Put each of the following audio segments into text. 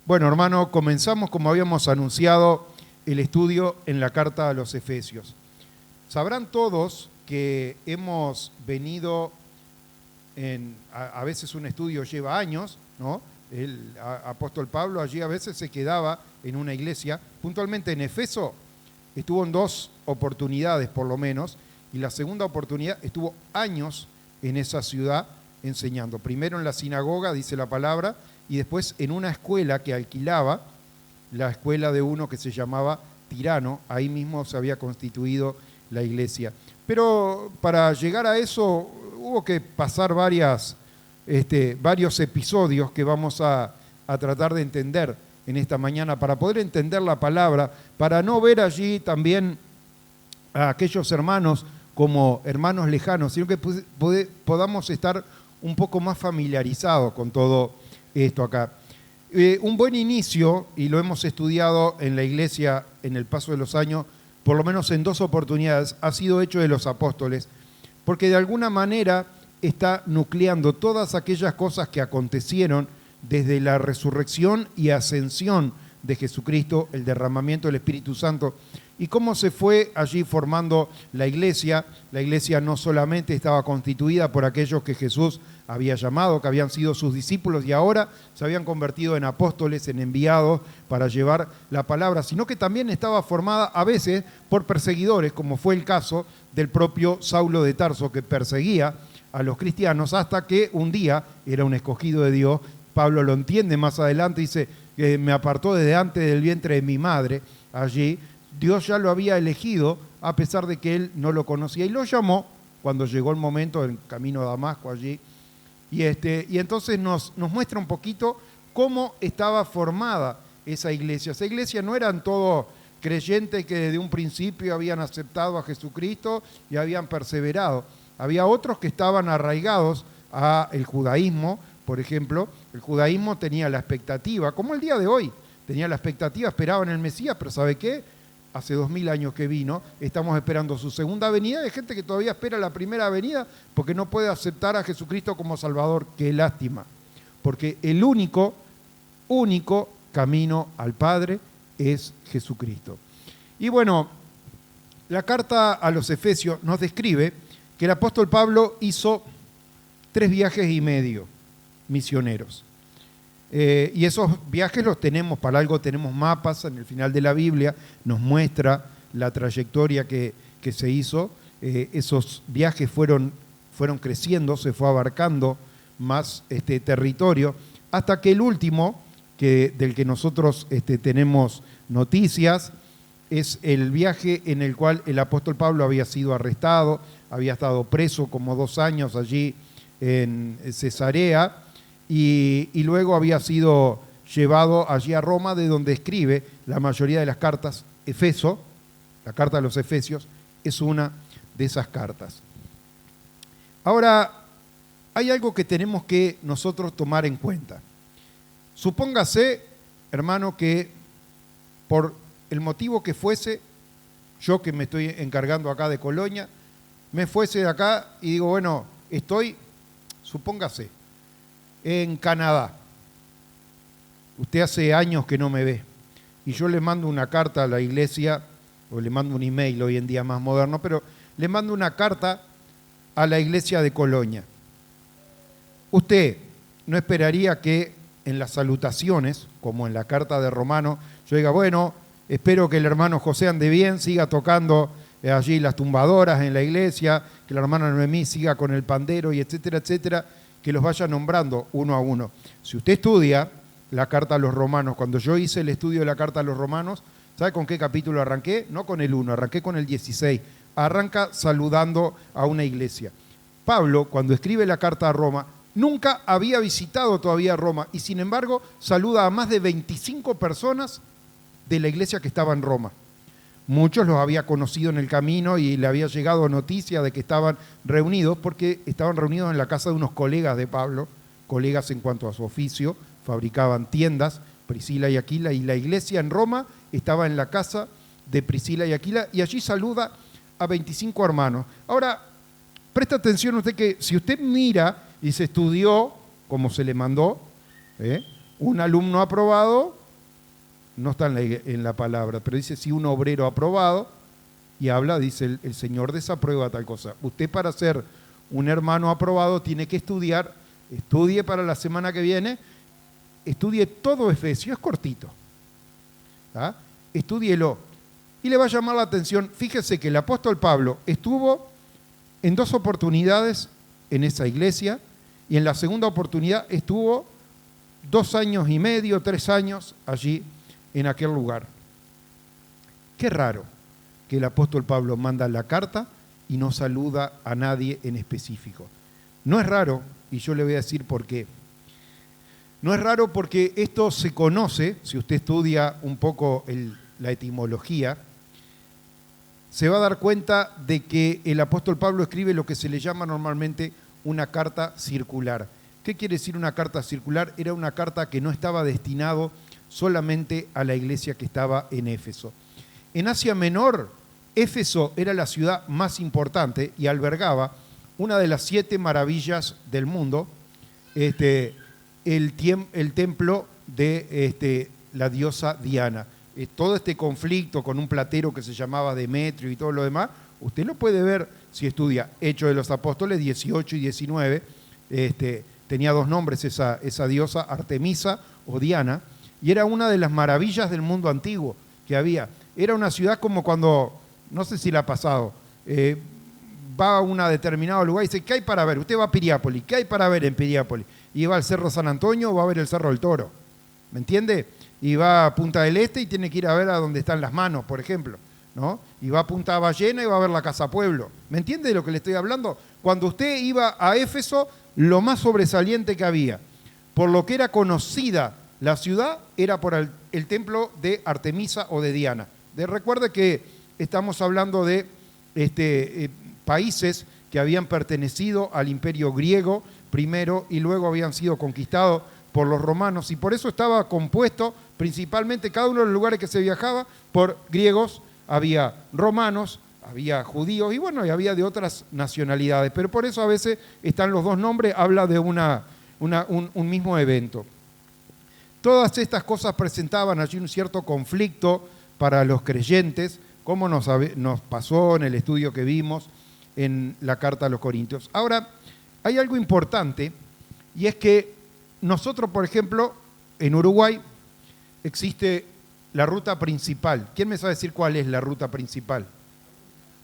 Bueno, hermano, comenzamos como habíamos anunciado el estudio en la carta a los Efesios. Sabrán todos que hemos venido a veces un estudio lleva años, ¿no? El apóstol Pablo allí a veces se quedaba en una iglesia, puntualmente en Efeso estuvo en 2 oportunidades por lo menos, y la segunda oportunidad estuvo años en esa ciudad enseñando. Primero en la sinagoga, dice la palabra, y después en una escuela que alquilaba, la escuela de uno que se llamaba Tirano, ahí mismo se había constituido la iglesia. Pero para llegar a eso hubo que pasar varios episodios que vamos a tratar de entender en esta mañana, para poder entender la palabra, para no ver allí también a aquellos hermanos como hermanos lejanos, sino que podamos estar un poco más familiarizados con todo esto acá. Un buen inicio, y lo hemos estudiado en la iglesia en el paso de los años, por lo menos en 2 oportunidades, ha sido Hechos de los Apóstoles, porque de alguna manera está nucleando todas aquellas cosas que acontecieron desde la resurrección y ascensión de Jesucristo, el derramamiento del Espíritu Santo, y cómo se fue allí formando la iglesia. La iglesia no solamente estaba constituida por aquellos que Jesús había llamado, que habían sido sus discípulos y ahora se habían convertido en apóstoles, en enviados para llevar la palabra, sino que también estaba formada a veces por perseguidores, como fue el caso del propio Saulo de Tarso, que perseguía a los cristianos hasta que un día era un escogido de Dios. Pablo lo entiende más adelante, dice que me apartó desde antes del vientre de mi madre. Allí Dios ya lo había elegido a pesar de que él no lo conocía y lo llamó cuando llegó el momento del camino a Damasco allí. Y entonces nos muestra un poquito cómo estaba formada esa iglesia. Esa iglesia no eran todos creyentes que desde un principio habían aceptado a Jesucristo y habían perseverado. Había otros que estaban arraigados al judaísmo. Por ejemplo, el judaísmo tenía la expectativa, como el día de hoy, tenía la expectativa, esperaban el Mesías, pero ¿sabe qué? Hace 2000 años que vino, estamos esperando su segunda venida. Hay gente que todavía espera la primera venida porque no puede aceptar a Jesucristo como Salvador. Qué lástima, porque el único camino al Padre es Jesucristo. Y bueno, la carta a los Efesios nos describe que el apóstol Pablo hizo 3 viajes y medio misioneros. Y esos viajes los tenemos, para algo tenemos mapas en el final de la Biblia, nos muestra la trayectoria que se hizo. Esos viajes fueron creciendo, se fue abarcando más territorio, hasta que el último, del que nosotros tenemos noticias, es el viaje en el cual el apóstol Pablo había sido arrestado, había estado preso como 2 años allí en Cesarea, y luego había sido llevado allí a Roma, de donde escribe la mayoría de las cartas. Efeso, la carta a los Efesios, es una de esas cartas. Ahora, hay algo que tenemos que nosotros tomar en cuenta. Supóngase, hermano, que por el motivo que fuese, yo que me estoy encargando acá de Colonia, me fuese de acá y digo, bueno, supóngase, en Canadá. Usted hace años que no me ve y yo le mando una carta a la iglesia, o le mando un email hoy en día más moderno, pero le mando una carta a la iglesia de Colonia. Usted no esperaría que en las salutaciones, como en la carta de Romano, yo diga, bueno, espero que el hermano José ande bien, siga tocando allí las tumbadoras en la iglesia, que la hermana Noemí siga con el pandero y etcétera, etcétera, que los vaya nombrando uno a uno. Si usted estudia la carta a los romanos, cuando yo hice el estudio de la carta a los romanos, ¿sabe con qué capítulo arranqué? No con el 1, arranqué con el 16. Arranca saludando a una iglesia. Pablo, cuando escribe la carta a Roma, nunca había visitado todavía Roma y sin embargo saluda a más de 25 personas de la iglesia que estaba en Roma. Muchos los había conocido en el camino y le había llegado noticia de que estaban reunidos, porque estaban reunidos en la casa de unos colegas de Pablo, colegas en cuanto a su oficio, fabricaban tiendas, Priscila y Aquila, y la iglesia en Roma estaba en la casa de Priscila y Aquila, y allí saluda a 25 hermanos. Ahora, presta atención usted que si usted mira y se estudió como se le mandó, un alumno aprobado, no está en la palabra, pero dice si un obrero aprobado, y habla, dice el Señor desaprueba tal cosa. Usted para ser un hermano aprobado tiene que estudiar, estudie para la semana que viene, estudie todo Efesios, es cortito, ¿tá? Estúdielo. Y le va a llamar la atención, fíjese que el apóstol Pablo estuvo en 2 oportunidades en esa iglesia, y en la segunda oportunidad estuvo 2 años y medio, 3 años allí en aquel lugar. Qué raro que el apóstol Pablo manda la carta y no saluda a nadie en específico. No es raro, y yo le voy a decir por qué. No es raro porque esto se conoce, si usted estudia un poco la etimología, se va a dar cuenta de que el apóstol Pablo escribe lo que se le llama normalmente una carta circular. ¿Qué quiere decir una carta circular? Era una carta que no estaba destinado solamente a la iglesia que estaba en Éfeso. En Asia Menor, Éfeso era la ciudad más importante y albergaba una de las 7 maravillas del mundo, el templo de la diosa Diana. Todo este conflicto con un platero que se llamaba Demetrio y todo lo demás, usted lo puede ver si estudia Hechos de los Apóstoles 18 y 19, tenía 2 nombres esa diosa, Artemisa o Diana, y era una de las maravillas del mundo antiguo que había. Era una ciudad como cuando, no sé si la ha pasado, va a un determinado lugar y dice, ¿qué hay para ver? Usted va a Piriápolis, ¿qué hay para ver en Piriápolis? Y va al Cerro San Antonio o va a ver el Cerro del Toro, ¿me entiende? Y va a Punta del Este y tiene que ir a ver a dónde están las manos, por ejemplo, ¿no? Y va a Punta Ballena y va a ver la Casa Pueblo. ¿Me entiende de lo que le estoy hablando? Cuando usted iba a Éfeso, lo más sobresaliente que había, por lo que era conocida la ciudad, era por el templo de Artemisa o de Diana. Recuerde que estamos hablando de países que habían pertenecido al imperio griego primero y luego habían sido conquistados por los romanos, y por eso estaba compuesto principalmente cada uno de los lugares que se viajaba por griegos, había romanos, había judíos y bueno, y había de otras nacionalidades, pero por eso a veces están los 2 nombres, habla de un mismo evento. Todas estas cosas presentaban allí un cierto conflicto para los creyentes, como nos pasó en el estudio que vimos en la carta a los Corintios. Ahora, hay algo importante, y es que nosotros, por ejemplo, en Uruguay existe la ruta principal. ¿Quién me sabe decir cuál es la ruta principal?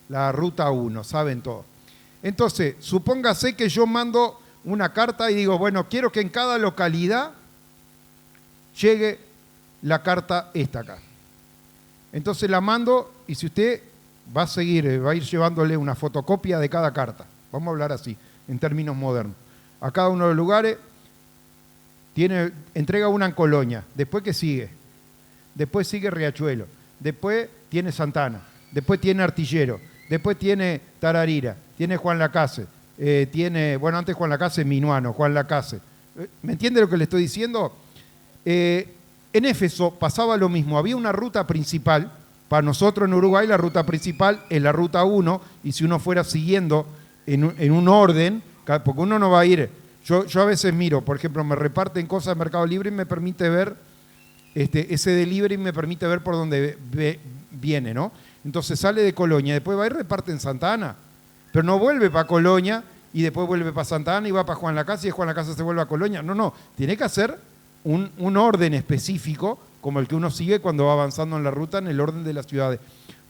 La ruta 1, saben todo. Entonces, supóngase que yo mando una carta y digo, bueno, quiero que en cada localidad llegue la carta esta acá. Entonces la mando y si usted va a ir llevándole una fotocopia de cada carta. Vamos a hablar así, en términos modernos. A cada uno de los lugares entrega una en Colonia. Después, ¿qué sigue? Después sigue Riachuelo. Después tiene Santana. Después tiene Artillero. Después tiene Tararira. Tiene Juan Lacase. Antes Juan Lacase, Minuano, Juan Lacase. ¿Me entiende lo que le estoy diciendo? En Éfeso pasaba lo mismo. Había una ruta principal. Para nosotros en Uruguay la ruta principal es la ruta 1. Y si uno fuera siguiendo en un orden, porque uno no va a ir... Yo a veces miro, por ejemplo, me reparten cosas de Mercado Libre y me permite ver, ese delivery me permite ver por dónde viene, ¿no? Entonces sale de Colonia, después va y reparte en Santa Ana, pero no vuelve para Colonia y después vuelve para Santa Ana y va para Juan Lacase y de Juan Lacase se vuelve a Colonia. No, tiene que hacer un orden específico como el que uno sigue cuando va avanzando en la ruta en el orden de las ciudades.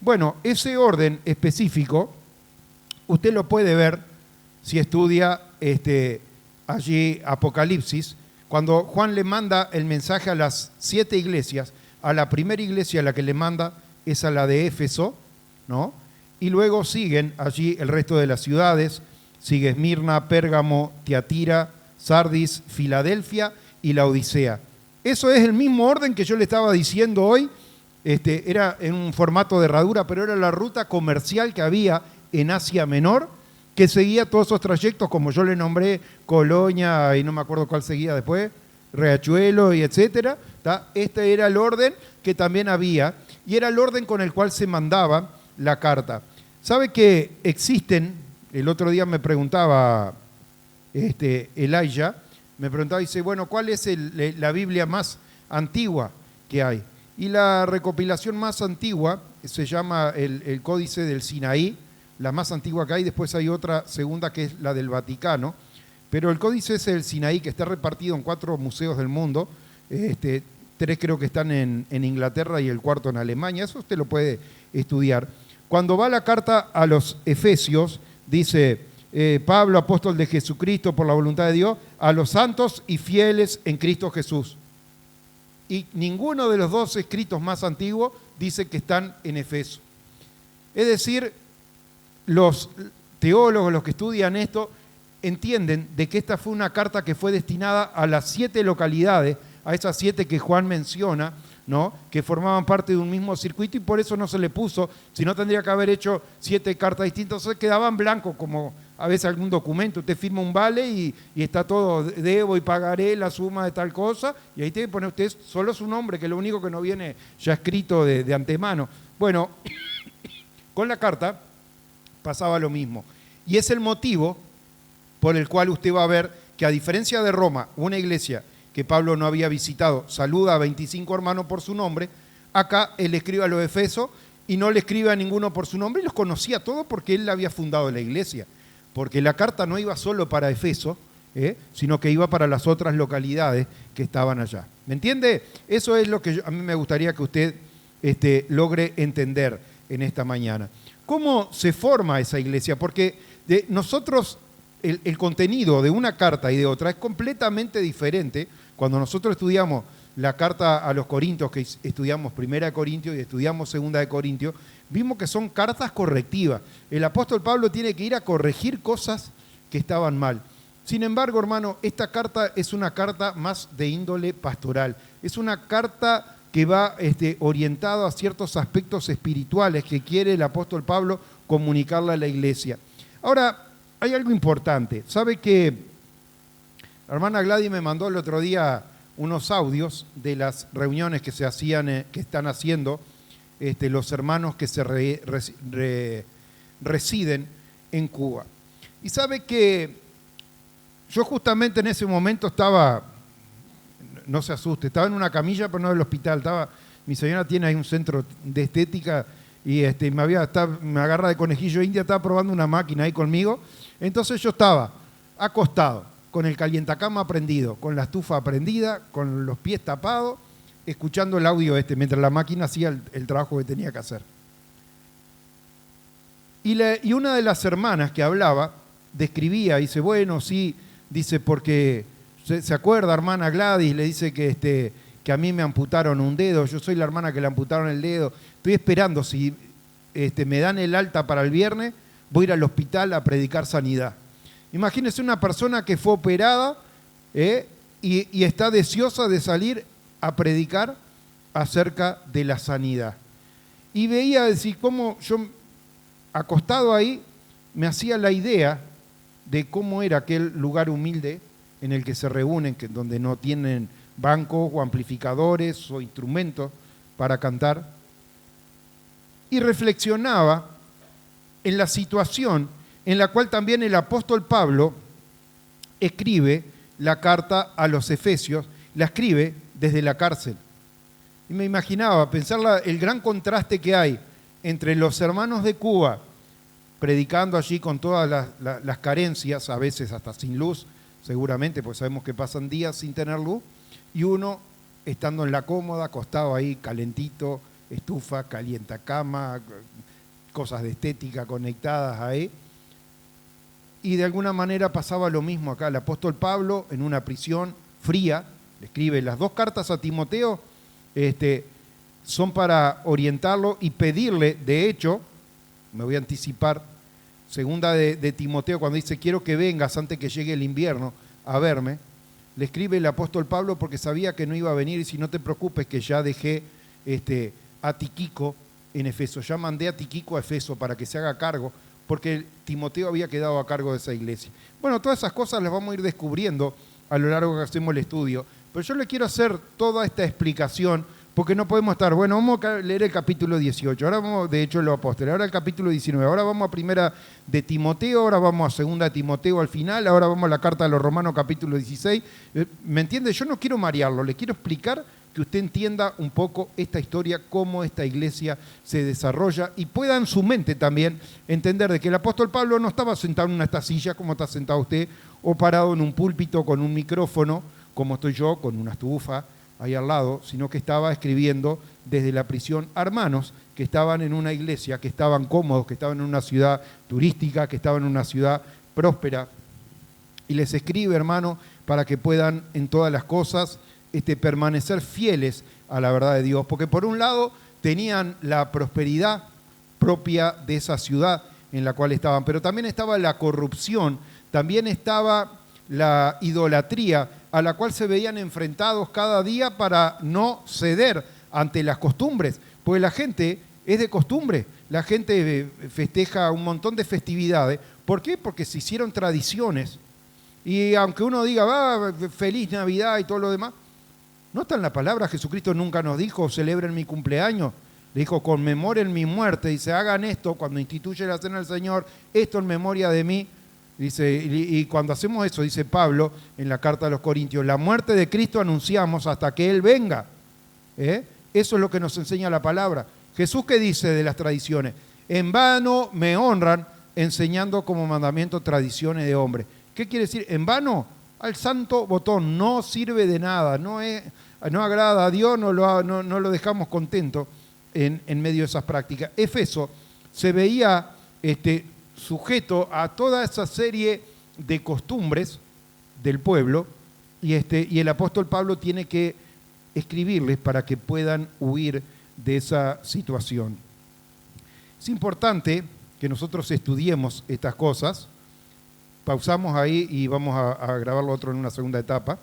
Bueno, ese orden específico usted lo puede ver si estudia allí Apocalipsis, cuando Juan le manda el mensaje a las 7 iglesias. A la primera iglesia a la que le manda es a la de Éfeso, ¿no? Y luego siguen allí el resto de las ciudades, sigue Esmirna, Pérgamo, Tiatira, Sardis, Filadelfia y la Odisea. Eso es el mismo orden que yo le estaba diciendo hoy, era en un formato de herradura, pero era la ruta comercial que había en Asia Menor, que seguía todos esos trayectos, como yo le nombré, Colonia, y no me acuerdo cuál seguía después, Riachuelo y etcétera. Este era el orden que también había, y era el orden con el cual se mandaba la carta. ¿Sabe que existen? El otro día me preguntaba Elijah, me preguntaba, dice, bueno, ¿cuál es la Biblia más antigua que hay? Y la recopilación más antigua se llama el Códice del Sinaí, la más antigua que hay. Después hay otra segunda que es la del Vaticano, pero el Códice es el Sinaí, que está repartido en 4 museos del mundo. 3 creo que están en Inglaterra y el 4 en Alemania. Eso usted lo puede estudiar. Cuando va la carta a los Efesios, dice Pablo, apóstol de Jesucristo por la voluntad de Dios, a los santos y fieles en Cristo Jesús. Y ninguno de los 2 escritos más antiguos dice que están en Efeso. Es decir, los teólogos, los que estudian esto, entienden de que esta fue una carta que fue destinada a las 7 localidades, a esas 7 que Juan menciona, ¿no?, que formaban parte de un mismo circuito, y por eso no se le puso, si no tendría que haber hecho 7 cartas distintas, entonces quedaban blancos, como a veces algún documento, usted firma un vale y está todo, debo y pagaré la suma de tal cosa, y ahí tiene que poner usted solo su nombre, que es lo único que no viene ya escrito de antemano. Bueno, con la carta pasaba lo mismo, y es el motivo por el cual usted va a ver que, a diferencia de Roma, una iglesia que Pablo no había visitado, saluda a 25 hermanos por su nombre, acá él escribe a los Efesos y no le escribe a ninguno por su nombre, y los conocía todos porque él había fundado la iglesia, porque la carta no iba solo para Efeso, sino que iba para las otras localidades que estaban allá. ¿Me entiende? Eso es lo que a mí me gustaría que usted logre entender en esta mañana. ¿Cómo se forma esa iglesia? Porque nosotros, el contenido de una carta y de otra es completamente diferente. Cuando nosotros estudiamos la carta a los Corintios, que estudiamos 1 Corintios y estudiamos 2 Corintios, vimos que son cartas correctivas. El apóstol Pablo tiene que ir a corregir cosas que estaban mal. Sin embargo, hermano, esta carta es una carta más de índole pastoral. Es una carta que va orientada a ciertos aspectos espirituales que quiere el apóstol Pablo comunicarle a la iglesia. Ahora, hay algo importante. ¿Sabe que la hermana Gladys me mandó el otro día unos audios de las reuniones que se hacían, que están haciendo los hermanos que se residen en Cuba? Y sabe que yo justamente en ese momento estaba, no se asuste, estaba en una camilla, pero no del hospital. Mi señora tiene ahí un centro de estética y me agarra de conejillo india, estaba probando una máquina ahí conmigo. Entonces yo estaba acostado, con el calientacama prendido, con la estufa prendida, con los pies tapados, escuchando el audio mientras la máquina hacía el trabajo que tenía que hacer. Y una de las hermanas que hablaba, describía, dice, bueno, sí, dice, porque se acuerda, hermana Gladys, le dice que a mí me amputaron un dedo, yo soy la hermana que le amputaron el dedo, estoy esperando, si me dan el alta para el viernes, voy a ir al hospital a predicar sanidad. Imagínense una persona que fue operada y está deseosa de salir a predicar acerca de la sanidad. Y veía, decir, cómo yo, acostado ahí, me hacía la idea de cómo era aquel lugar humilde en el que se reúnen, donde no tienen bancos o amplificadores o instrumentos para cantar. Y reflexionaba en la situación en la cual también el apóstol Pablo escribe la carta a los Efesios, la escribe desde la cárcel. Y me imaginaba, pensar el gran contraste que hay entre los hermanos de Cuba, predicando allí con todas las carencias, a veces hasta sin luz, seguramente, pues sabemos que pasan días sin tener luz, y uno estando en la cómoda, acostado ahí, calentito, estufa, calientacama, cosas de estética conectadas ahí. Y de alguna manera pasaba lo mismo acá. El apóstol Pablo, en una prisión fría, le escribe las 2 cartas a Timoteo, son para orientarlo y pedirle, de hecho, me voy a anticipar, segunda de Timoteo, cuando dice, quiero que vengas antes que llegue el invierno a verme, le escribe el apóstol Pablo porque sabía que no iba a venir, y si no te preocupes que ya dejé a Tiquico en Efeso, ya mandé a Tiquico a Efeso para que se haga cargo, porque Timoteo había quedado a cargo de esa iglesia. Bueno, todas esas cosas las vamos a ir descubriendo a lo largo que hacemos el estudio, pero yo le quiero hacer toda esta explicación porque no podemos estar, bueno, vamos a leer el capítulo 18, ahora vamos, de hecho, los apóstoles, ahora el capítulo 19, ahora vamos a primera de Timoteo, ahora vamos a segunda de Timoteo al final, ahora vamos a la carta de los Romanos capítulo 16. ¿Me entiende? Yo no quiero marearlo, le quiero explicar que usted entienda un poco esta historia, cómo esta iglesia se desarrolla y pueda en su mente también entender de que el apóstol Pablo no estaba sentado en una silla como está sentado usted, o parado en un púlpito con un micrófono, como estoy yo, con una estufa ahí al lado, sino que estaba escribiendo desde la prisión a hermanos que estaban en una iglesia, que estaban cómodos, que estaban en una ciudad turística, que estaban en una ciudad próspera. Y les escribe, hermano, para que puedan en todas las cosas permanecer fieles a la verdad de Dios. Porque por un lado tenían la prosperidad propia de esa ciudad en la cual estaban, pero también estaba la corrupción, también estaba la idolatría, a la cual se veían enfrentados cada día para no ceder ante las costumbres, porque la gente es de costumbre, la gente festeja un montón de festividades. ¿Por qué? Porque se hicieron tradiciones, y aunque uno diga, feliz Navidad y todo lo demás, no está en la palabra. Jesucristo nunca nos dijo, celebren mi cumpleaños, le dijo, conmemoren mi muerte, dice, hagan esto cuando instituye la cena del Señor, esto en memoria de mí. Dice, y cuando hacemos eso, dice Pablo en la carta a los Corintios, la muerte de Cristo anunciamos hasta que Él venga. Eso es lo que nos enseña la palabra. Jesús, ¿qué dice de las tradiciones? En vano me honran enseñando como mandamiento tradiciones de hombres. ¿Qué quiere decir? En vano, al santo botón, no sirve de nada, no agrada a Dios, no lo dejamos contento en medio de esas prácticas. Éfeso se veía sujeto a toda esa serie de costumbres del pueblo, y el apóstol Pablo tiene que escribirles para que puedan huir de esa situación. Es importante que nosotros estudiemos estas cosas. Pausamos ahí y vamos a grabar lo otro en una segunda etapa.